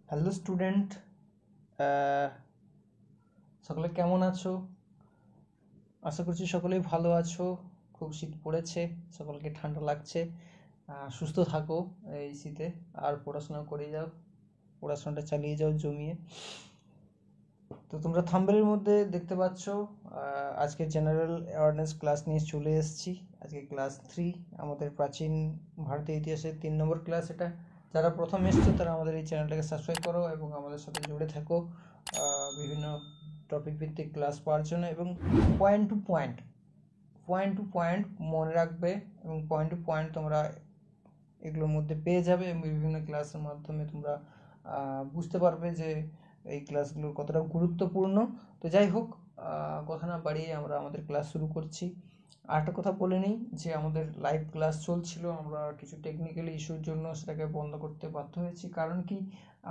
Hello student, সকলে কেমন আছো? আশা করছি সকলেই ভালো আছো। খুব শীত পড়েছে, সকলকে ঠান্ডা লাগছে। সুস্থ থাকো এই শীতে, আর পড়াশোনা করে যাও, পড়াশোনাটা চালিয়ে যাও জমিয়ে। তো তোমরা থাম্বনেলের মধ্যে দেখতে পাচ্ছ আজকে জেনারেল অ্যাওয়ারনেস ক্লাস নিয়ে চলে এসেছি। আজকে ক্লাস 3, আমাদের প্রাচীন ভারতীয় ইতিহাসের 3 নম্বর ক্লাস এটা। যারা প্রথম এসছো তারা আমাদের এই চ্যানেলটাকে সাবস্ক্রাইব করো এবং আমাদের সাথে জুড়ে থাকো বিভিন্ন টপিক ভিত্তিক ক্লাস পাওয়ার জন্য, এবং পয়েন্ট টু পয়েন্ট মনে রাখবে, এবং পয়েন্ট টু পয়েন্ট তোমরা এগুলোর মধ্যে পেয়ে যাবে, এবং বিভিন্ন ক্লাসের মাধ্যমে তোমরা বুঝতে পারবে যে এই ক্লাসগুলো কতটা গুরুত্বপূর্ণ। তো যাই হোক, কথা না বাড়িয়ে আমরা আমাদের ক্লাস শুরু করছি। আর একটা কথা বলে নিই যে আমাদের লাইভ ক্লাস চলছিল, আমরা কিছু টেকনিক্যাল ইস্যুর জন্য সেটাকে বন্ধ করতে বাধ্য হয়েছি। কারণ কি,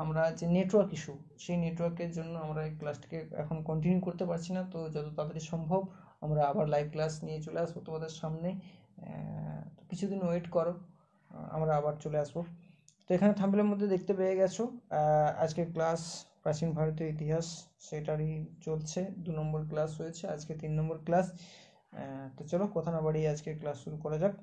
আমরা যে নেটওয়ার্ক ইস্যু, সেই নেটওয়ার্কের জন্য আমরা এই ক্লাসটিকে এখন কন্টিনিউ করতে পারছি না। তো যত তাড়াতাড়ি সম্ভব আমরা আবার লাইভ ক্লাস নিয়ে চলে আসবো তোমাদের সামনে। তো কিছুদিন ওয়েট করো, আমরা আবার চলে আসবো। তো এখানে থাম্বনেলের মধ্যে দেখতে পেয়ে গেছো আজকের ক্লাস প্রাচীন ভারতীয় ইতিহাস, সেটারই চলছে। 2 নম্বর ক্লাস হয়েছে, আজকে 3 নম্বর ক্লাস। তো চলো কথা না বাড়িয়ে আজকে ক্লাস শুরু করা যাক।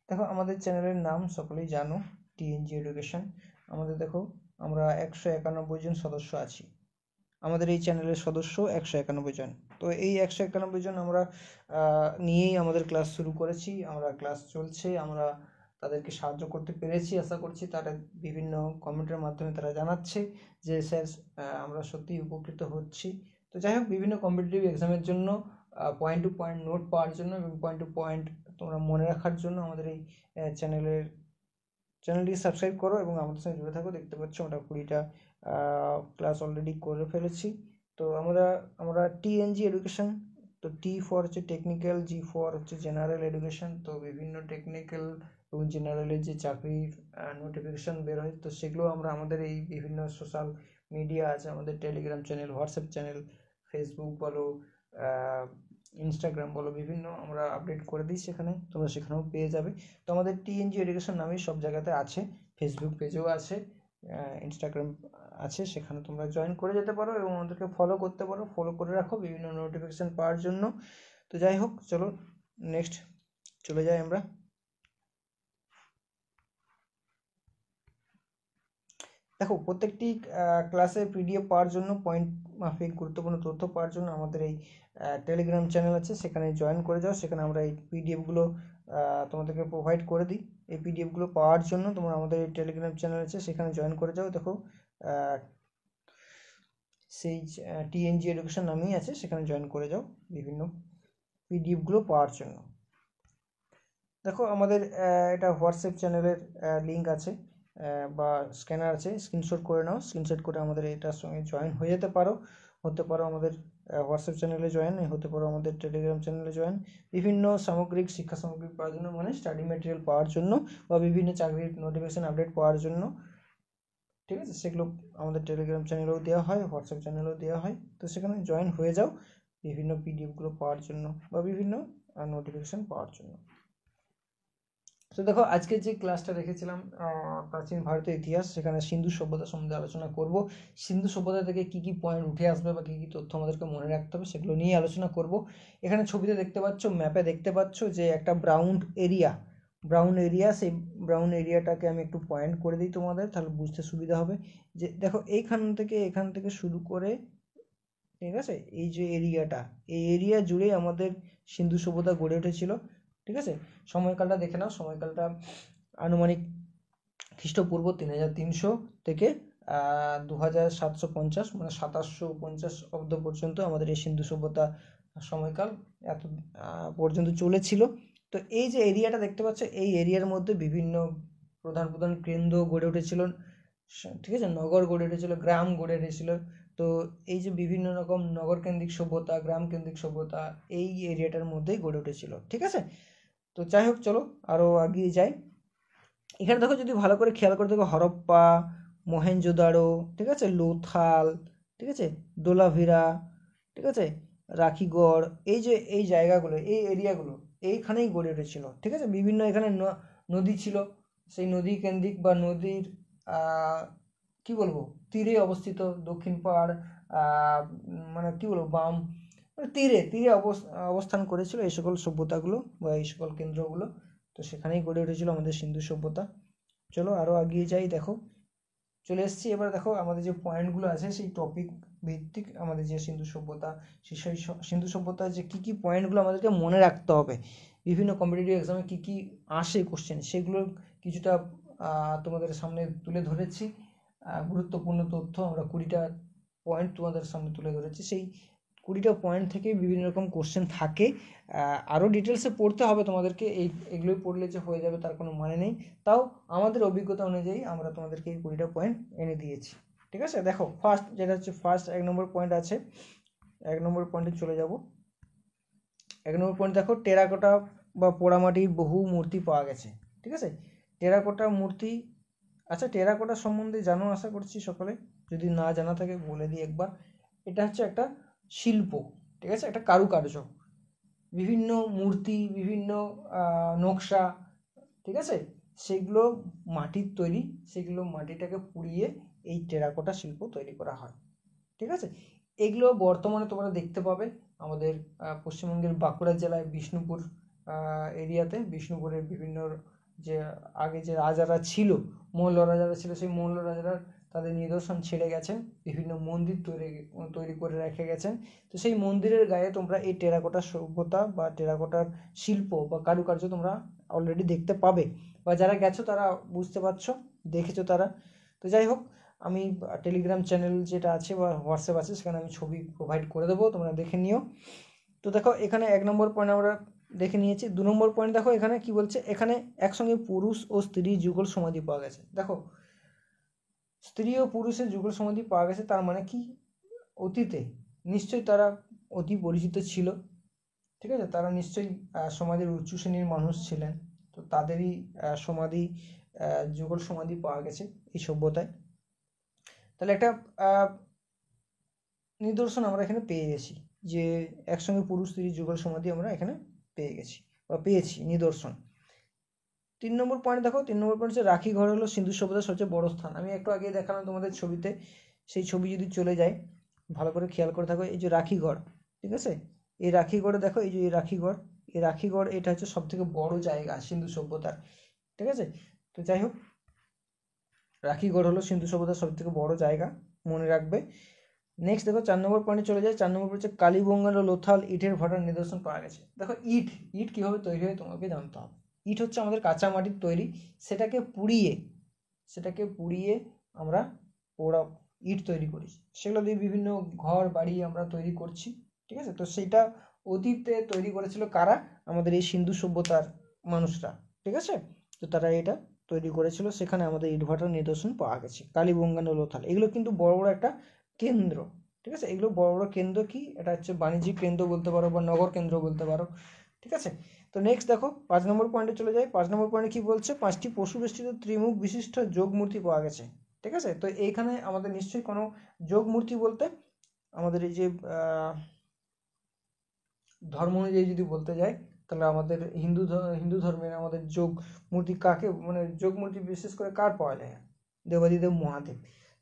দেখো, আমাদের চ্যানেলের নাম সকলেই জানো, টিএনজি এডুকেশন। আমাদের দেখো, আমরা 191 জন সদস্য আছি। আমাদের এই চ্যানেলের সদস্য 191 জন। তো এই 191 জন আমরা নিয়েই আমাদের ক্লাস শুরু করেছি। আমরা ক্লাস চলছে, আমরা তাদেরকে সাহায্য করতে পেরেছি। আশা করছি তারা বিভিন্ন কমেন্টের মাধ্যমে তারা জানাচ্ছে যে স্যার আমরা সত্যিই উপকৃত হচ্ছি। তো যাই হোক, বিভিন্ন কম্পিটিটিভ এক্সামের জন্য পয়েন্ট টু পয়েন্ট নোট পাওয়ার জন্য এবং পয়েন্ট টু পয়েন্ট তোমরা মনে রাখার জন্য আমাদের এই চ্যানেলটি সাবস্ক্রাইব করো এবং আমাদের সঙ্গে জুড়ে থাকো। দেখতে পাচ্ছ আমরা 20টা ক্লাস অলরেডি করে ফেলেছি। তো আমরা টিএনজি এডুকেশন, তো টি ফর হচ্ছে টেকনিক্যাল, জি ফর হচ্ছে জেনারেল এডুকেশন। তো বিভিন্ন টেকনিক্যাল এবং জেনারেলের যে চাকরির নোটিফিকেশান বের হয়, তো সেগুলো আমরা আমাদের এই বিভিন্ন সোশ্যাল মিডিয়া আছে, আমাদের Telegram channel, WhatsApp channel, Facebook বলো, ইনস্টাগ্রাম বলো, বিভিন্ন আমরা আপডেট করে দিই, সেখানে তোমরা সেখানেও পেয়ে যাবে। তো আমাদের টিএনজি এডুকেশন নামেই সব জায়গাতে আছে, ফেসবুক পেজেও আছে, ইনস্টাগ্রাম আছে, সেখানে তোমরা জয়েন করে যেতে পারো এবং আমাদেরকে ফলো করতে পারো, ফলো করে রাখো বিভিন্ন নোটিফিকেশান পাওয়ার জন্য। তো যাই হোক, চলো নেক্সট চলে যাই আমরা। দেখো, প্রত্যেকটি ক্লাসে পিডিএফ পাওয়ার জন্য, পয়েন্ট মাফিক গুরুত্বপূর্ণ তথ্য পাওয়ার জন্য আমাদের এই টেলিগ্রাম চ্যানেল আছে, সেখানে জয়েন করে যাও। সেখানে আমরা এই পিডিএফগুলো তোমাদেরকে প্রোভাইড করে দিই। এই পিডিএফগুলো পাওয়ার জন্য তোমরা আমাদের এই টেলিগ্রাম চ্যানেল আছে, সেখানে জয়েন করে যাও। দেখো, সেই টিএনজি এডুকেশন নামেই আছে, সেখানে জয়েন করে যাও বিভিন্ন পিডিএফগুলো পাওয়ার জন্য। দেখো, আমাদের এটা হোয়াটসঅ্যাপ চ্যানেলের লিঙ্ক আছে বা স্ক্যানার আছে, স্ক্রিনশট করে নাও। স্ক্রিনশট করে আমাদের এটার সঙ্গে জয়েন হয়ে যেতে পারো, হতে পারো আমাদের হোয়াটসঅ্যাপ চ্যানেলে জয়েন, হতে পারো আমাদের টেলিগ্রাম চ্যানেলে জয়েন। বিভিন্ন সামগ্রিক শিক্ষা সামগ্রিক পাওয়ার জন্য, মানে স্টাডি ম্যাটেরিয়াল পাওয়ার জন্য, বা বিভিন্ন চাকরির নোটিফিকেশান আপডেট পাওয়ার জন্য, ঠিক আছে, সেগুলো আমাদের টেলিগ্রাম চ্যানেলেও দেওয়া হয়, হোয়াটসঅ্যাপ চ্যানেলেও দেওয়া হয়। তো সেখানে জয়েন হয়ে যাও বিভিন্ন পিডিএফগুলো পাওয়ার জন্য বা বিভিন্ন নোটিফিকেশান পাওয়ার জন্য। তো দেখো, আজকে যে ক্লাসটা রেখেছিলাম প্রাচীন ভারতের ইতিহাস, সেখানে সিন্ধু সভ্যতা সম্বন্ধে আলোচনা করব। সিন্ধু সভ্যতা থেকে কি কি পয়েন্ট উঠে আসবে বা কি কি তথ্য আমাদেরকে মনে রাখতে হবে, সেগুলো নিয়ে আলোচনা করব। এখানে ছবিতে দেখতে পাচ্ছ, ম্যাপে দেখতে পাচ্ছ যে একটা ব্রাউন এরিয়া, সেই ব্রাউন এরিয়াটাকে আমি একটু পয়েন্ট করে দিই তোমাদের, তাহলে বুঝতে সুবিধা হবে। যে দেখো, এখান থেকে শুরু করে, ঠিক আছে, এই যে এরিয়াটা, এই এরিয়া জুড়ে আমাদের সিন্ধু সভ্যতা গড়ে উঠেছিল। ঠিক আছে, সময়কালটা দেখে নাও। সময়কালটা আনুমানিক খ্রিস্টপূর্ব 3300 থেকে 2750, মানে 2750 অব্দ পর্যন্ত আমাদের এই সিন্ধু সভ্যতা সময়কাল এত পর্যন্ত চলেছিল। তো এই যে এরিয়াটা দেখতে পাচ্ছ, এই এরিয়ার মধ্যে বিভিন্ন প্রধান প্রধান কেন্দ্র গড়ে উঠেছিল, ঠিক আছে, নগর গড়ে উঠেছিল, গ্রাম গড়ে উঠেছিল। তো এই যে বিভিন্ন রকম নগরকেন্দ্রিক সভ্যতা, গ্রাম কেন্দ্রিক সভ্যতা এই এরিয়াটার মধ্যেই গড়ে উঠেছিল। ঠিক আছে, তো যাই হোক, চলো আরও এগিয়ে যাই। এখানে দেখো, যদি ভালো করে খেয়াল করে দেখো, হরপ্পা, মহেঞ্জোদারো, ঠিক আছে, লোথাল, ঠিক আছে, ডোলাভিরা, ঠিক আছে, রাখিগড়, এই যে এই জায়গাগুলো, এই এরিয়াগুলো এইখানেই গড়ে উঠেছিল। ঠিক আছে, বিভিন্ন এখানে নদী ছিল, সেই নদী কেন্দ্রিক বা নদীর কি বলবো তীরে অবস্থিত দক্ষিণ পাড় মানে কি বলবো বাম মানে তীরে তীরে অবস্থান করেছিল এই সকল সভ্যতাগুলো বা এই সকল কেন্দ্রগুলো। তো সেখানেই গড়ে উঠেছিল আমাদের সিন্ধু সভ্যতা। চলো আরও এগিয়ে যাই। দেখো চলে এসেছি এবার। দেখো আমাদের যে পয়েন্টগুলো আছে সেই টপিক ভিত্তিক আমাদের যে সিন্ধু সভ্যতা, সেই সিন্ধু সভ্যতার যে কী কী পয়েন্টগুলো আমাদেরকে মনে রাখতে হবে, বিভিন্ন কম্পিটিটিভ এক্সামে কী কী আসে কোশ্চেন, সেগুলো কিছুটা তোমাদের সামনে তুলে ধরেছি। গুরুত্বপূর্ণ তথ্য আমরা 20টা পয়েন্ট তোমাদের সামনে তুলে ধরেছি। সেই 20টা পয়েন্ট থেকে বিভিন্ন রকম কোশ্চেন থাকে। আরও ডিটেলসে পড়তে হবে তোমাদেরকে, এগুলোই পড়লে যে হয়ে যাবে তার কোনো মানে নেই। তাও আমাদের অভিজ্ঞতা অনুযায়ী আমরা তোমাদেরকে এই 20টা পয়েন্ট এনে দিয়েছি। ঠিক আছে, দেখো ফার্স্ট যেটা হচ্ছে 1 নম্বর পয়েন্ট আছে, 1 নম্বর পয়েন্টে চলে যাব। 1 নম্বর পয়েন্ট দেখো, টেরাকোটা বা পোড়ামাটির বহু মূর্তি পাওয়া গেছে। ঠিক আছে, টেরাকোটা মূর্তি। আচ্ছা, টেরাকোটা সম্বন্ধে জানো আশা করছি সকলে, যদি না জানা থাকে বলে দিই একবার। এটা হচ্ছে একটা শিল্প, ঠিক আছে, একটা কারুকার্য, বিভিন্ন মূর্তি, বিভিন্ন নকশা, ঠিক আছে, সেগুলো মাটির তৈরি, সেগুলো মাটিটাকে পুড়িয়ে এই টেরাকোটা শিল্প তৈরি করা হয়। ঠিক আছে, এগুলো বর্তমানে তোমরা দেখতে পাবে আমাদের পশ্চিমবঙ্গের বাঁকুড়া জেলায় বিষ্ণুপুর এরিয়াতে। বিষ্ণুপুরের বিভিন্ন যে আগে যে রাজারা ছিল, মল্ল রাজারা ছিল, সেই মল্ল রাজারা তাদের নিদর্শন ছেড়ে গেছেন, বিভিন্ন মন্দির তৈরি করে রেখে গেছেন। তো সেই মন্দিরের গায়ে তোমরা এই টেরাকোটা সভ্যতা বা টেরাকোটার শিল্প বা কারুকার্য তোমরা অলরেডি দেখতে পাবে, বা যারা গেছো তারা বুঝতে পারছো, দেখেছো তারা। তো যাই হোক, আমি টেলিগ্রাম চ্যানেল যেটা আছে বা হোয়াটসঅ্যাপ আছে সেখানে আমি ছবি প্রোভাইড করে দেবো, তোমরা দেখে নিও। তো দেখো এখানে 1 নম্বর পয়েন্ট আমরা দেখে নিয়েছি। 2 নম্বর পয়েন্ট দেখো এখানে কি বলছে, এখানে একসঙ্গে পুরুষ ও স্ত্রী যুগল সমাধি পাওয়া গেছে। দেখো, স্ত্রী ও পুরুষের যুগল সমাধি পাওয়া গেছে, তার মানে কি অতীতে নিশ্চয়ই তারা অতি পরিচিত ছিল। ঠিক আছে, তারা নিশ্চয়ই সমাজের উচ্চ শ্রেণীর মানুষ ছিলেন। তো তাদেরই সমাধি, যুগল সমাধি পাওয়া গেছে এই সভ্যতায়। তাহলে একটা নিদর্শন আমরা এখানে পেয়ে গেছি যে একসঙ্গে পুরুষ স্ত্রী যুগল সমাধি আমরা এখানে পেয়ে গেছি বা পেয়েছি নিদর্শন। 3 নম্বর পয়েন্ট দেখো, 3 নম্বর পয়েন্ট হচ্ছে রাখি ঘর হলো সিন্ধু সভ্যতার সবচেয়ে বড় স্থান। আমি একটু আগে দেখালাম তোমাদের ছবিতে, সেই ছবি যদি চলে যায় ভালো করে খেয়াল করে থাকো, এই যে রাখিগড়, ঠিক আছে, এই রাখিগড়ে দেখো, এই যে এই রাখিগড়, এই রাখিগড় এটা হচ্ছে সব থেকে বড় জায়গা সিন্ধু সভ্যতার। ঠিক আছে, তো যাই হোক, রাখিগড় হলো সিন্ধু সভ্যতার সব থেকে বড় জায়গা, মনে রাখবে। নেক্সট দেখো 4 নম্বর পয়েন্টে চলে যায়। 4 নম্বর হচ্ছে কালীবঙ্গান ও লোথাল ইটের ভাটার নিদর্শন পাওয়া গেছে। দেখো ইট, ইট কীভাবে তৈরি হয় তোমাকে জানতে হবে। ইট হচ্ছে আমাদের কাঁচা মাটির তৈরি, সেটাকে পুড়িয়ে আমরা পোড়া ইট তৈরি করি, সেগুলো দিয়ে বিভিন্ন ঘর বাড়ি আমরা তৈরি করছি। ঠিক আছে, তো সেটা অতীতে তৈরি করেছিল কারা, আমাদের এই সিন্ধু সভ্যতার মানুষরা। ঠিক আছে, তো তারা এটা তৈরি করেছিল, সেখানে আমাদের ইটভাটার নিদর্শন পাওয়া গেছে। কালীবঙ্গান ও লোথাল এগুলো কিন্তু বড় বড় একটা কেন্দ্র। ঠিক আছে, এগুলো বড় বড় কেন্দ্র, কি এটা হচ্ছে বাণিজ্যিক কেন্দ্র বলতে পারো বা নগর কেন্দ্র বলতে পারো। ঠিক আছে, তো নেক্সট দেখো 5 নম্বর পয়েন্টে চলে যাই। 5 নম্বর পয়েন্টে কি বলছে, 5টি পশু বেষ্টিত ত্রিমুখ বিশিষ্ট যোগ মূর্তি পাওয়া গেছে। ঠিক আছে, তো এইখানে আমাদের নিশ্চয়ই কোনো যোগ মূর্তি বলতে আমাদের এই যে ধর্ম অনুযায়ী যদি বলতে যাই, তাহলে আমাদের হিন্দু ধর্মের আমাদের যোগ মূর্তি কাকে, মানে যোগ মূর্তি বিশেষ করে কার পাওয়া যায়, দেবাদিদেব মহাদেব।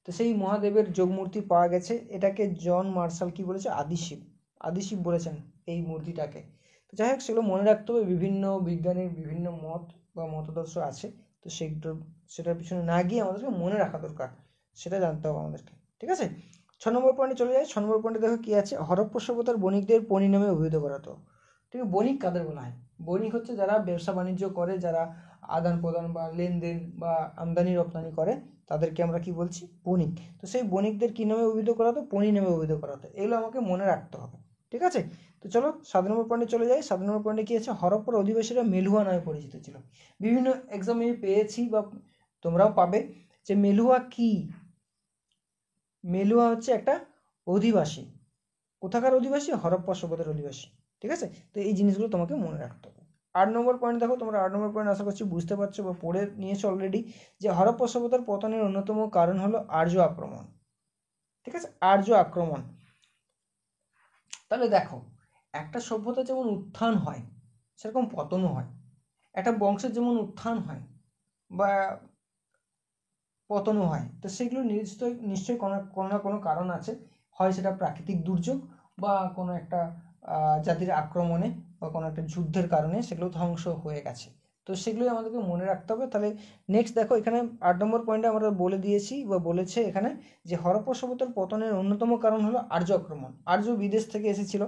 তো সেই মহাদেবের যোগ মূর্তি পাওয়া গেছে। এটাকে জন মার্শাল কি বলেছে, আদিশিব বলেছেন এই মূর্তিটাকে। তো যাই হোক, সেগুলো মনে রাখতে হবে, বিভিন্ন বিজ্ঞানীর বিভিন্ন মত বা মতাদর্শ আছে, তো সেটার পিছনে না গিয়ে আমাদেরকে মনে রাখা দরকার, সেটা জানতে হবে আমাদেরকে। ঠিক আছে, 6 নম্বর পয়েন্টে চলে যায়। 6 নম্বর পয়েন্টে দেখো কি আছে, হরপ্পা সভ্যতার বণিকদের পণি নামে অভিহিত করা হতো। ঠিক আছে, বণিক কাদের বলা হয়, বণিক হচ্ছে যারা ব্যবসা বাণিজ্য করে, যারা আদান প্রদান বা লেনদেন বা আমদানি রপ্তানি করে, তাদেরকে আমরা কি বলছি, বণিক। তো সেই বণিকদের কি নামে অভিহিত করা হতো, পণি নামে অভিহিত করা হতো। এগুলো আমাকে মনে রাখতে হবে। ঠিক আছে, তো চলো 7 নম্বর পয়েন্টে চলে যাই। 7 নম্বর পয়েন্টে কি আছে, হরপ্পার অধিবাসীরা মেলুহা নামে পরিচিত ছিল। বিভিন্ন এক্সামে পেয়েছি বা তোমরাও পাবে যে মেলুহা কি, মেলুহা হচ্ছে একটা অধিবাসী। কোথাকার অধিবাসী, হরপ্পা সভ্যতার অধিবাসী। ঠিক আছে, তো এই জিনিসগুলো তোমাকে মনে রাখতে হবে। 8 নম্বর পয়েন্ট দেখো, তোমরা 8 নম্বর পয়েন্ট আশা করছি বুঝতে পারছো বা পড়ে নিয়েছো অলরেডি, যে হরপ্পা সভ্যতার পতনের অন্যতম কারণ হলো আর্য আক্রমণ। ঠিক আছে, আর্য আক্রমণ। তাহলে দেখো, একটা সভ্যতা যেমন উত্থান হয় সেরকম পতনও হয়, একটা বংশের যেমন উত্থান হয় বা পতনও হয়। তো সেগুলো নিশ্চয়ই কোনো না কোনো কারণ আছে, হয় সেটা প্রাকৃতিক দুর্যোগ বা কোনো একটা জাতির আক্রমণে বা কোনো একটা যুদ্ধের কারণে সেগুলো ধ্বংস হয়ে গেছে। তো সেগুলোই আমাদেরকে মনে রাখতে হবে। তাহলে নেক্সট দেখো, এখানে 8 নম্বর পয়েন্টে আমরা বলে দিয়েছি বা বলেছে এখানে যে হরপ্পা সভ্যতার পতনের অন্যতম কারণ হলো আর্য আক্রমণ। আর্য বিদেশ থেকে এসেছিল,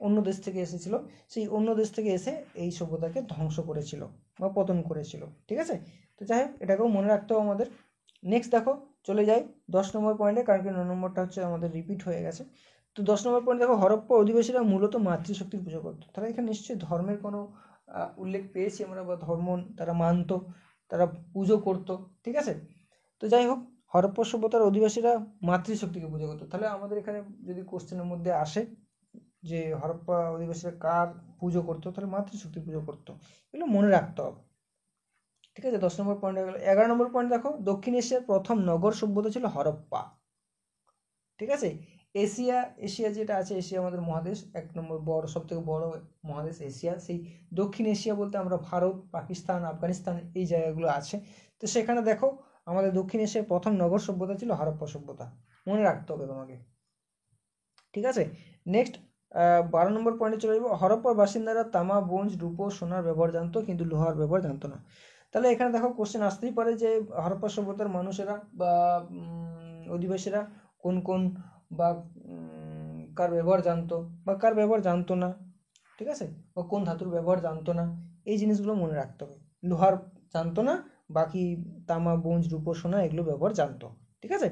অন্য দেশ থেকে এসেছিল, সেই অন্য দেশ থেকে এসে এই সভ্যতাকে ধ্বংস করেছিল বা পতন করেছিল। ঠিক আছে, তো যাই হোক এটাকেও মনে রাখতে হবে আমাদের। নেক্সট দেখো, চলে যাই 10 নম্বর পয়েন্টে, কারণ কি 9 নম্বরটা হচ্ছে আমাদের রিপিট হয়ে গেছে। তো 10 নম্বর পয়েন্ট দেখো, হরপ্পা অধিবাসীরা মূলত মাতৃশক্তির পুজো করতো। তাহলে এখানে নিশ্চয়ই ধর্মের কোনো উল্লেখ পেয়েছি আমরা, বা ধর্ম তারা মানতো, তারা পুজো করতো। ঠিক আছে, তো যাই হোক, হরপ্পা সভ্যতার অধিবাসীরা মাতৃশক্তিকে পুজো করতো। তাহলে আমাদের এখানে যদি কোশ্চেনের মধ্যে আসে যে হরপ্পা অধিবাসীরা কার পুজো করতো, তাহলে মাতৃশক্তির পুজো করতো। এগুলো মনে রাখতে হবে। ঠিক আছে, 10 নম্বর পয়েন্ট হয়ে গেল। 11 নম্বর পয়েন্ট দেখো, দক্ষিণ এশিয়ার প্রথম নগর সভ্যতা ছিল হরপ্পা। ঠিক আছে, এশিয়া যেটা আছে, এশিয়া আমাদের মহাদেশ, 1 নম্বর বড়, সব থেকে বড় মহাদেশ এশিয়া। সেই দক্ষিণ এশিয়া বলতে আমরা ভারত, পাকিস্তান, আফগানিস্তান এই জায়গাগুলো আছে। তো সেখানে দেখো, আমাদের দক্ষিণ এশিয়ার প্রথম নগর সভ্যতা ছিল হরপ্পা সভ্যতা। মনে রাখতে হবে তোমাকে। ঠিক আছে, নেক্সট 12 নম্বর পয়েন্টে চলে যাবো। হরপ্পার বাসিন্দারা তামা, ব্রোঞ্জ, রূপো, সোনার ব্যবহার জানতো, কিন্তু লোহার ব্যবহার জানতো না। তাহলে এখানে দেখো কোশ্চেন আসতেই পারে যে হরপ্পা সভ্যতার মানুষেরা বা অধিবাসীরা কোন কোন বা কার ব্যবহার জানতো বা কার ব্যবহার জানতো না। ঠিক আছে, বা কোন ধাতুর ব্যবহার জানতো না, এই জিনিসগুলো মনে রাখতে হবে। লোহার জানতো না, বাকি তামা, ব্রোঞ্জ, রূপো, সোনা এগুলো ব্যবহার জানতো। ঠিক আছে,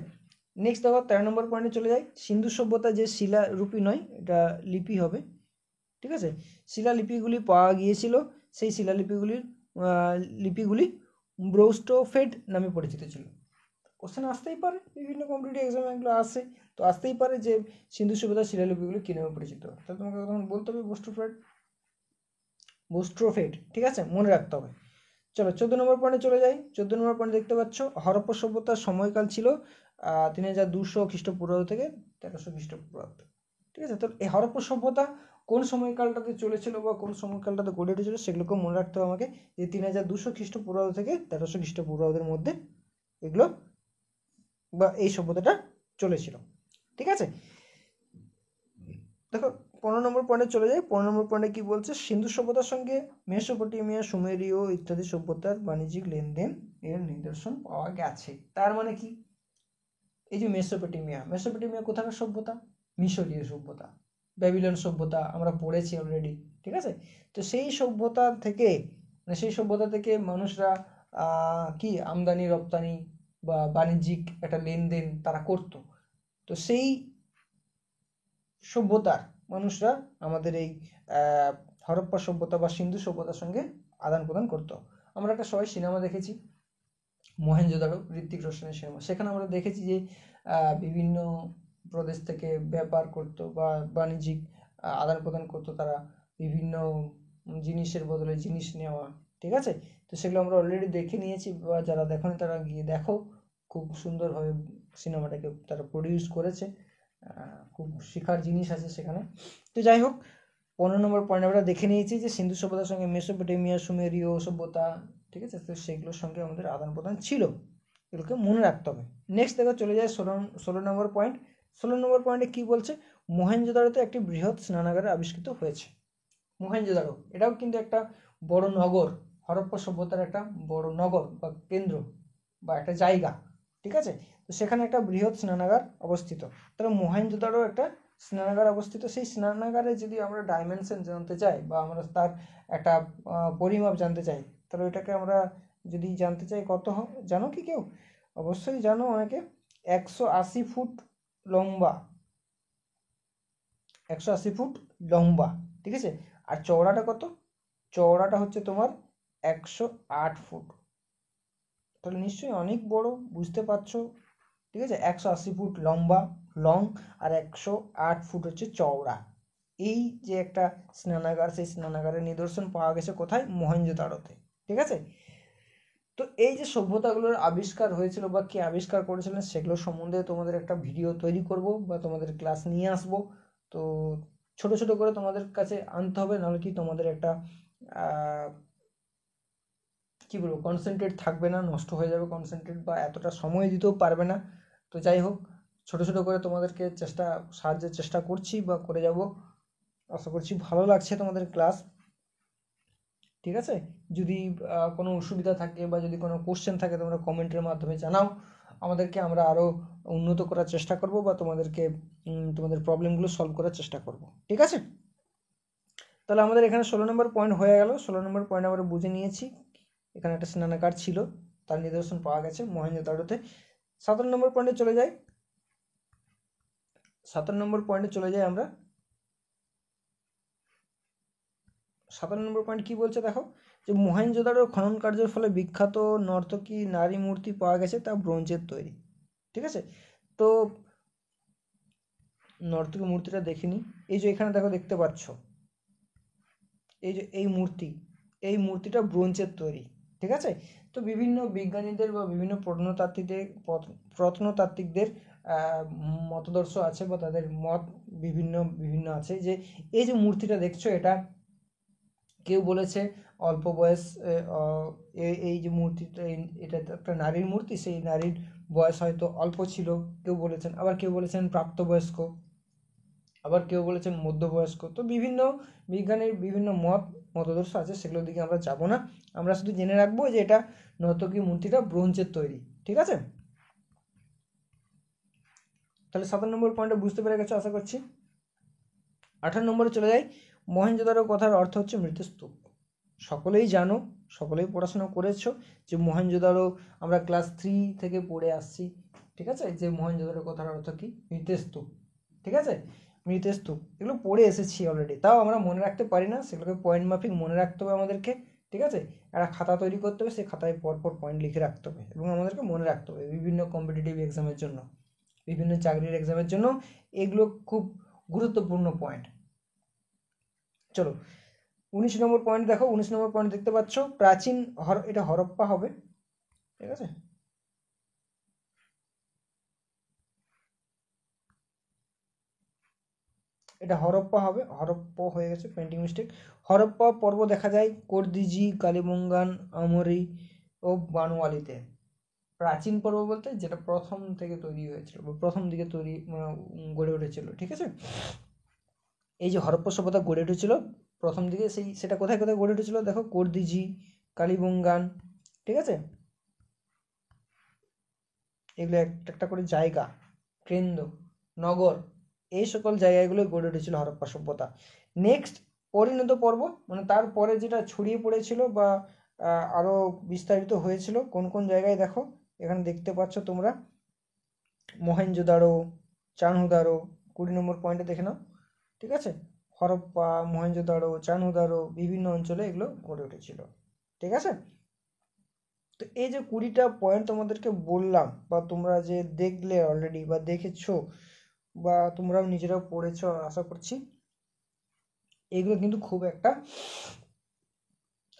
নেক্সট দেখো 13 নম্বর পয়েন্টে চলে যাই। সিন্ধু সভ্যতা যে শিলালিপি নয়, এটা লিপি হবে। ঠিক আছে, শিলালিপিগুলি পাওয়া গিয়েছিল, সেই লিপিগুলি ব্রোস্টোফেড নামে পরিচিত ছিল। কোশ্চেন আসতেই পারে, বিভিন্ন কম্পিটিটিভ এক্সামে এগুলো আসে, তো আসতেই পারে যে সিন্ধু সভ্যতার শিলালিপিগুলি কী নামে পরিচিত। তাহলে তোমাকে তখন বলতে হবে ব্রোস্টোফেড। ঠিক আছে, মনে রাখতে হবে। চলো 14 নম্বর পয়েন্টে চলে যাই। 14 নম্বর পয়েন্টে দেখতে পাচ্ছ, হরপ্পা সভ্যতার সময়কাল ছিল 3200 খ্রিস্টপূর্বাব্দ থেকে 1300 খ্রিস্টপূর্বাব্দ। ঠিক আছে, তো এই হরপ্পা সভ্যতা কোন সময়কালটাতে চলেছিল বা কোন সময়কালটাতে গড়ে উঠেছিল সেগুলোকেও মনে রাখতে হবে আমাকে, যে 3200 খ্রিস্টপূর্বাব্দ থেকে 1300 খ্রিস্টপূর্বাব্দের মধ্যে এগুলো বা এই সভ্যতাটা চলেছিল। ঠিক আছে, দেখো 15 নম্বর পয়েন্টে চলে যাই। 15 নম্বর পয়েন্টে কি বলছে, সিন্ধু সভ্যতার সঙ্গে মেসোপটেমিয়া, সুমেরীয় ইত্যাদি সভ্যতার বাণিজ্যিক লেনদেন এর নিদর্শন পাওয়া গেছে। তার মানে কি, এই যে মেসোপটেমিয়া কোথাকার সভ্যতা? মিশরীয় সভ্যতা, ব্যাবিলন সভ্যতা আমরা পড়েছি অলরেডি। ঠিক আছে, তো সেই সভ্যতা থেকে মানুষরা কি আমদানি রপ্তানি বা বাণিজ্যিক একটা লেনদেন তারা করত। তো সেই সভ্যতার মানুষরা আমাদের এই হরপ্পা সভ্যতা বা সিন্ধু সভ্যতার সঙ্গে আদান প্রদান করতো। আমরা একটা সবাই সিনেমা দেখেছি, মহেঞ্জোদারো, ঋত্বিক রোশনের সিনেমা। সেখানে আমরা দেখেছি যে বিভিন্ন প্রদেশ থেকে ব্যাপার করতো বা বাণিজ্যিক আদান প্রদান করতো তারা, বিভিন্ন জিনিসের বদলে জিনিস নেওয়া। ঠিক আছে, তো সেগুলো আমরা অলরেডি দেখে নিয়েছি, বা যারা দেখোনি তারা গিয়ে দেখো, খুব সুন্দরভাবে সিনেমাটাকে তারা প্রডিউস করেছে, খুব শেখার জিনিস আছে সেখানে। তো যাই হোক, 15 নম্বর পয়েন্ট আমরা দেখে নিয়েছি যে সিন্ধু সভ্যতার সঙ্গে মেসোপটেমিয়া, সুমেরীয় সভ্যতা, ঠিক আছে, তো সেগুলোর সঙ্গে আমাদের আদান প্রদান ছিল, এগুলোকে মনে রাখতে হবে। নেক্সট দেখো চলে যায় 16 নম্বর পয়েন্ট। 16 নম্বর পয়েন্টে কি বলছে, মহেঞ্জোদারোতে একটি বৃহৎ স্নানাগার আবিষ্কৃত হয়েছে। মহেঞ্জোদারো এটাও কিন্তু একটা বড় নগর, হরপ্পা সভ্যতার একটা বড় নগর বা কেন্দ্র বা একটা জায়গা। ঠিক আছে, তো সেখানে একটা বৃহৎ স্নানাগার অবস্থিত। তাহলে মহেঞ্জোদারো একটা স্নানাগার অবস্থিত। সেই স্নানাগারে যদি আমরা ডাইমেনশন জানতে চাই বা আমরা তার একটা পরিমাপ জানতে চাই, তাহলে ওইটাকে আমরা যদি জানতে চাই কত জানো কি কেউ? অবশ্যই জানো অনেকে, 180 ফুট লম্বা, 180 ফুট লম্বা। ঠিক আছে, আর চওড়াটা কত? চওড়াটা হচ্ছে তোমার 108 ফুট। তাহলে নিশ্চয়ই অনেক বড়, বুঝতে পারছো। ঠিক আছে, 180 ফুট লম্বা, লং, আর 108 ফুট হচ্ছে চওড়া। এই যে একটা স্নানাগার, সেই স্নানাগারের নিদর্শন পাওয়া গেছে কোথায়? মহেঞ্জোদারোতে। ঠিক আছে, তো এই যে সভ্যতাগুলোর আবিষ্কার হয়েছিল বা কে আবিষ্কার করেছিলেন সেগুলো সম্বন্ধে তোমাদের একটা ভিডিও তৈরি করব বা তোমাদের ক্লাস নিয়ে আসব। তো ছোট ছোট করে তোমাদের কাছে আনতে হবে, নাহলে কি তোমাদের একটা কী বলবো, কনসেন্ট্রেট থাকবে না, নষ্ট হয়ে যাবে কনসেন্ট্রেট, বা এতটা সময় দিতেও পারবে না। তো যাই হোক, ছোটো ছোটো করে তোমাদেরকে সাহায্যের চেষ্টা করছি বা করে যাব। আশা করছি ভালো লাগছে তোমাদের ক্লাস। ঠিক আছে, যদি কোনো অসুবিধা থাকে বা যদি কোনো কোশ্চেন থাকে তোমরা কমেন্টের মাধ্যমে জানাও আমাদেরকে, আমরা আরও উন্নত করার চেষ্টা করব বা তোমাদেরকে তোমাদের প্রবলেমগুলো সলভ করার চেষ্টা করব। ঠিক আছে, তাহলে আমাদের এখানে 16 নম্বর পয়েন্ট হয়ে গেল। 16 নম্বর পয়েন্ট আমরা বুঝে নিয়েছি, এখানে একটা স্নানাগার ছিল, তার নিদর্শন পাওয়া গেছে মহেঞ্জোদারোতে। 17 নম্বর পয়েন্টে চলে যাই। 17 নম্বর পয়েন্টে চলে যাই আমরা। 17 নম্বর পয়েন্ট কি বলছে দেখো, যে মহেঞ্জোদারোর খনন কার্যের ফলে বিখ্যাত নর্তকী নারী মূর্তি পাওয়া গেছে, তা ব্রোঞ্জের তৈরি। ঠিক আছে, তো নর্তকী মূর্তিটা দেখিনি। এই যে এখানে দেখো, দেখতে পাচ্ছ এই যে এই মূর্তিটা ব্রোঞ্জের তৈরি। ঠিক আছে, তো বিভিন্ন বিজ্ঞানীদের বা বিভিন্ন প্রত্নতাত্ত্বিকদের মতদর্শ আছে বা তাদের মত বিভিন্ন বিভিন্ন আছে, যে এই যে মূর্তিটা দেখছো, এটা কেউ বলেছে অল্প বয়স, এই যে মূর্তিটা, এটা একটা নারীর মূর্তি, সেই নারীর বয়স হয়তো অল্প ছিল কেউ বলেছেন, আবার কেউ বলেছেন প্রাপ্তবয়স্ক, আবার কেউ বলেছেন মধ্যবয়স্ক। তো বিভিন্ন বিজ্ঞানের বিভিন্ন মতদর্শ আছে, সেগুলোর দিকে আমরা যাব না। আমরা শুধু জেনে রাখবো যে এটা নর্তকী মূর্তিটা ব্রোঞ্জের তৈরি। ঠিক আছে, তাহলে 17 নম্বর পয়েন্টটা বুঝতে পেরে গেছো আশা করছি। 18 নম্বরে চলে যাই। মহেঞ্জোদারো কথার অর্থ হচ্ছে মৃতস্তূপ। সকলেই জানো, সকলেই পড়াশোনা করেছো যে মহেঞ্জোদারো আমরা ক্লাস 3 থেকে পড়ে আসছি। ঠিক আছে, যে মহেঞ্জোদারো কথার অর্থ কি, মৃতস্তূপ। ঠিক আছে, মৃতস্তূপ এগুলো পড়ে এসেছি অলরেডি, তাও আমরা মনে রাখতে পারি না, সেগুলোকে পয়েন্ট মাফিক মনে রাখতে হবে আমাদেরকে। ঠিক আছে, একটা খাতা তৈরি করতে হবে, সেই খাতায় পরপর পয়েন্ট লিখে রাখতে হবে এবং আমাদেরকে মনে রাখতে হবে বিভিন্ন কম্পিটিটিভ এক্সামের জন্য, বিভিন্ন চাকরির এক্সামের জন্য এগুলো খুব গুরুত্বপূর্ণ পয়েন্ট। চলো 19 নম্বর পয়েন্ট দেখো। 19 নম্বর পয়েন্ট দেখতে পাচ্ছ, প্রাচীন এটা হরপ্পা হবে। ঠিক আছে, এটা হরপ্পা হবে, হরপ্পা হয়ে গেছে, পেন্টিং মিস্টেক। হরপ্পা পর্ব দেখা যায় কর্দিজি, কালিবঙ্গান, আমরি ও বানোয়ালিতে। প্রাচীন পর্ব বলতে যেটা প্রথম থেকে তৈরি হয়েছিল বা প্রথম দিকে তৈরি গড়ে উঠেছিল। ঠিক আছে, এই যে হরপ্পা সভ্যতা গড়ে উঠেছিল প্রথম দিকে, সেটা কোথায় কোথায় গড়ে উঠেছিল দেখো, কর্দিজি, কালিবঙ্গান। ঠিক আছে, এগুলো একটা একটা করে জায়গা, কেন্দ্র, নগর, এই সকল জায়গাগুলো গড়ে উঠেছিল হরপ্পা সভ্যতা। নেক্সট পরিণত পর্ব, মানে তারপরে যেটা ছড়িয়ে পড়েছিল বা আরও বিস্তারিত হয়েছিল কোন কোন জায়গায় দেখো, এখানে দেখতে পাচ্ছ তোমরা, মহেঞ্জোদারো, চানহুদারো, 20 নম্বর পয়েন্টে দেখে নাও। ঠিক আছে, হরপ্পা, মহেঞ্জোদারো, চানহুদারো, বিভিন্ন অঞ্চলে এগুলো গড়ে উঠেছিল। ঠিক আছে, তো এই যে 20টা পয়েন্ট তোমাদেরকে বললাম বা তোমরা যে দেখলে অলরেডি বা দেখেছো বা তোমরাও নিজেরাও পড়েছো আশা করছি, এগুলো কিন্তু খুব একটা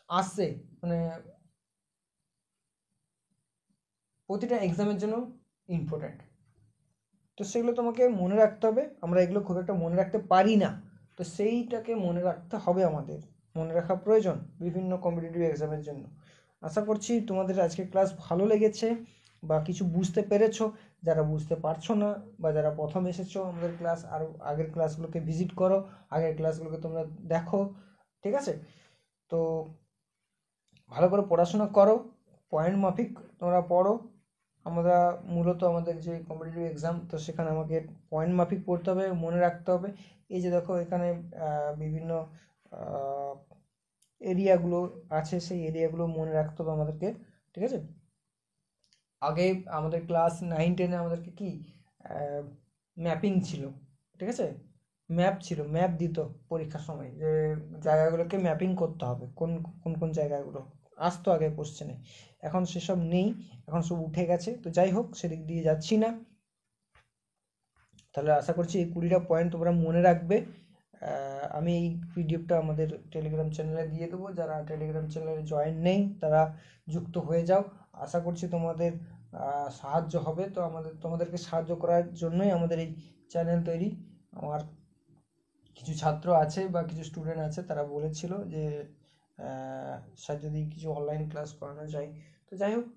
আসছে, মানে প্রতিটা এক্সামের জন্য ইম্পর্ট্যান্ট। তো সেগুলো তোমাকে মনে রাখতে হবে, আমরা এগুলো খুব একটা মনে রাখতে পারি না, তো সেইটাকে মনে রাখতে হবে, আমাদের মনে রাখা প্রয়োজন বিভিন্ন কম্পিটিটিভ এক্সামের জন্য। আশা করছি তোমাদের আজকে ক্লাস ভালো লেগেছে বা কিছু বুঝতে পেরেছো। যারা বুঝতে পারছো না বা যারা প্রথম এসেছো আমাদের ক্লাস, আরও আগের ক্লাসগুলোকে ভিজিট করো, আগের ক্লাসগুলোকে তোমরা দেখো। ঠিক আছে, তো ভালো করে পড়াশোনা করো, পয়েন্ট মাফিক তোমরা পড়ো। আমরা মূলত আমাদের যে কম্পিটিটিভ এক্সাম, তো সেখানে আমাকে পয়েন্ট মাফিক পড়তে হবে, মনে রাখতে হবে। এই যে দেখো এখানে বিভিন্ন এরিয়াগুলো আছে, সেই এরিয়াগুলো মনে রাখতে হবে আমাদেরকে। ঠিক আছে, আগে আমাদের ক্লাস 9-10-এ আমাদেরকে কি ম্যাপিং ছিল। ঠিক আছে, ম্যাপ দিত পরীক্ষার সময়, যে জায়গাগুলোকে ম্যাপিং করতে হবে, কোন কোন কোন জায়গাগুলো আসতো আগে কোশ্চেনে। এখন সেসব নেই, এখন সব উঠে গেছে। তো যাই হোক, সেদিক দিয়ে যাচ্ছি না। তাহলে আশা করছি এই 20টা পয়েন্ট তোমরা মনে রাখবে। আমি এই পিডিএফটা আমাদের টেলিগ্রাম চ্যানেলে দিয়ে দেবো, যারা টেলিগ্রাম চ্যানেলে জয়েন নেই তারা যুক্ত হয়ে যাও। আশা করছি তোমাদের সাহায্য হবে। তো তোমাদেরকে সাহায্য করার জন্যই আমাদের এই চ্যানেল তৈরি। আমার কিছু ছাত্র আছে বা কিছু স্টুডেন্ট আছে, তারা বলেছিল যে সাহায্য দিয়ে কিছু অনলাইন ক্লাস করানো যায়। তো যাই হোক,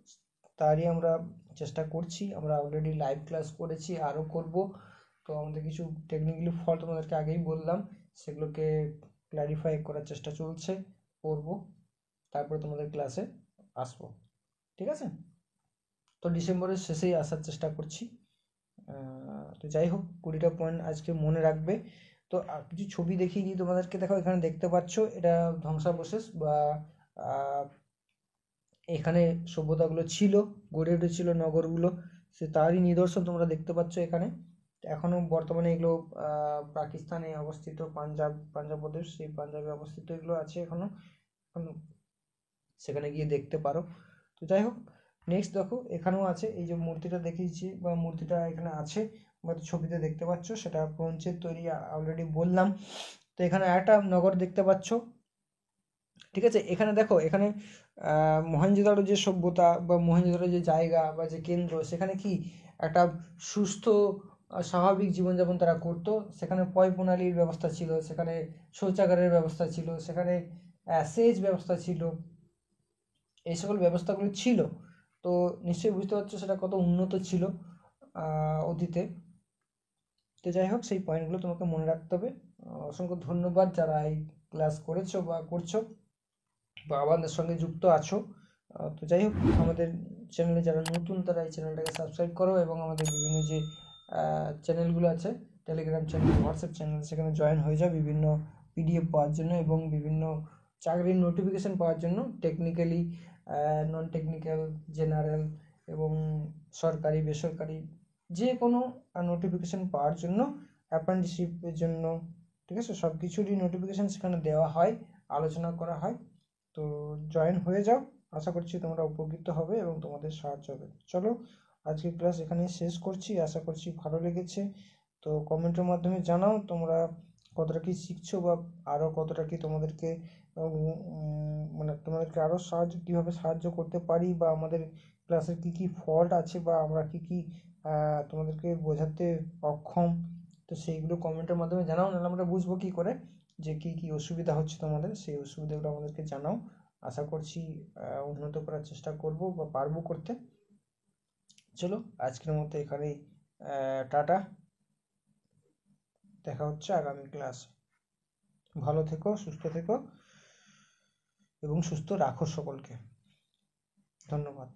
তারই আমরা চেষ্টা করছি। আমরা অলরেডি লাইভ ক্লাস করেছি, আরও করব। তো আমাদের কিছু টেকনিক্যালি ফল্ট তোমাদেরকে আগেই বললাম, সেগুলোকে ক্ল্যারিফাই করার চেষ্টা চলছে, করব, তারপরে তোমাদের ক্লাসে আসবো। ঠিক আছে? তো ডিসেম্বরের শেষেই আসার চেষ্টা করছি। তো যাই হোক, 20টা পয়েন্ট আজকে মনে রাখবে। তো কিছু ছবি দেখিয়ে দিই তোমাদেরকে। দেখো, এখানে দেখতে পাচ্ছ, এটা ধ্বংসাবশেষ বা এখানে সভ্যতাগুলো ছিল, গড়ে উঠেছিল নগরগুলো, সে তারই নিদর্শন তোমরা দেখতে পাচ্ছ এখানে। এখনো বর্তমানে এগুলো পাকিস্তানে অবস্থিত, পাঞ্জাব প্রদেশ, সেই পাঞ্জাবে অবস্থিত এগুলো আছে এখনো। সেখানে গিয়ে দেখতে পারো। তো যাই হোক, নেক্সট দেখো, এখানেও আছে এই যে মূর্তিটা দেখিয়েছি, বা মূর্তিটা এখানে আছে, ছবিতে দেখতে পাচ্ছ, সেটা ব্রোঞ্জের তৈরি, অলরেডি বললাম। তো এখানে একটা নগর দেখতে পাচ্ছ। ঠিক আছে? এখানে দেখো, এখানে মহেঞ্জোদারো যে সভ্যতা বা মহেঞ্জোদারো যে জায়গা বা যে কেন্দ্র, সেখানে কি একটা সুস্থ স্বাভাবিক জীবনযাপন তারা করতো। সেখানে পয় প্রণালীর ব্যবস্থা ছিল, সেখানে শৌচাগারের ব্যবস্থা ছিল, সেখানে সেচ ব্যবস্থা ছিল, এই সকল ব্যবস্থাগুলো ছিল। তো নিশ্চয়ই বুঝতে পারছো সেটা কত উন্নত ছিল অতীতে। তো যাই হোক, সেই পয়েন্টগুলো তোমাকে মনে রাখতে হবে। অসংখ্য ধন্যবাদ যারা এই ক্লাস করেছো বা করছো বা আমাদের সঙ্গে যুক্ত আছো। তো যাই হোক, আমাদের চ্যানেলে যারা নতুন, তারা এই চ্যানেলটাকে সাবস্ক্রাইব করো, এবং আমাদের বিভিন্ন যে চ্যানেলগুলো আছে, টেলিগ্রাম চ্যানেল, হোয়াটসঅ্যাপ চ্যানেল, সেখানে জয়েন হয়ে যাও বিভিন্ন পিডিএফ পাওয়ার জন্য এবং বিভিন্ন চাকরির নোটিফিকেশান পাওয়ার জন্য। টেকনিক্যালি, নন টেকনিক্যাল, জেনারেল এবং সরকারি বেসরকারি যে কোনো নোটিফিকেশান পাওয়ার জন্য, অ্যাপ্রেন্টিসশিপের জন্য, ঠিক আছে, সব কিছুরই নোটিফিকেশান সেখানে দেওয়া হয়, আলোচনা করা হয়। তো জয়েন হয়ে যাও, আশা করছি তোমরা উপকৃত হবে এবং তোমাদের সাহায্য হবে। চলো, আজকের ক্লাস এখানেই শেষ করছি, আশা করছি ভালো লেগেছে। তো কমেন্টের মাধ্যমে জানাও তোমরা কতটা কি শিখছো, বা আরও কতটা কি তোমাদেরকে মানে তোমাদেরকে আরও কীভাবে সাহায্য করতে পারি, বা আমাদের ক্লাসের কী কী ফল্ট আছে, বা আমরা কী কী তোমাদেরকে বোঝাতে অক্ষম। তো সেইগুলো কমেন্টের মাধ্যমে জানাও, নাহলে আমরা বুঝবো কী করে যে কী কী অসুবিধা হচ্ছে তোমাদের। সেই অসুবিধাগুলো আমাদেরকে জানাও। আশা করছি উন্নত করার চেষ্টা করব বা পারবো করতে। চলো, আজকের মতো এখানেই টাটা, দেখা হচ্ছে আগামী ক্লাস। ভালো থেকো, সুস্থ থেকো এবং সুস্থ রাখো সকলকে। ধন্যবাদ।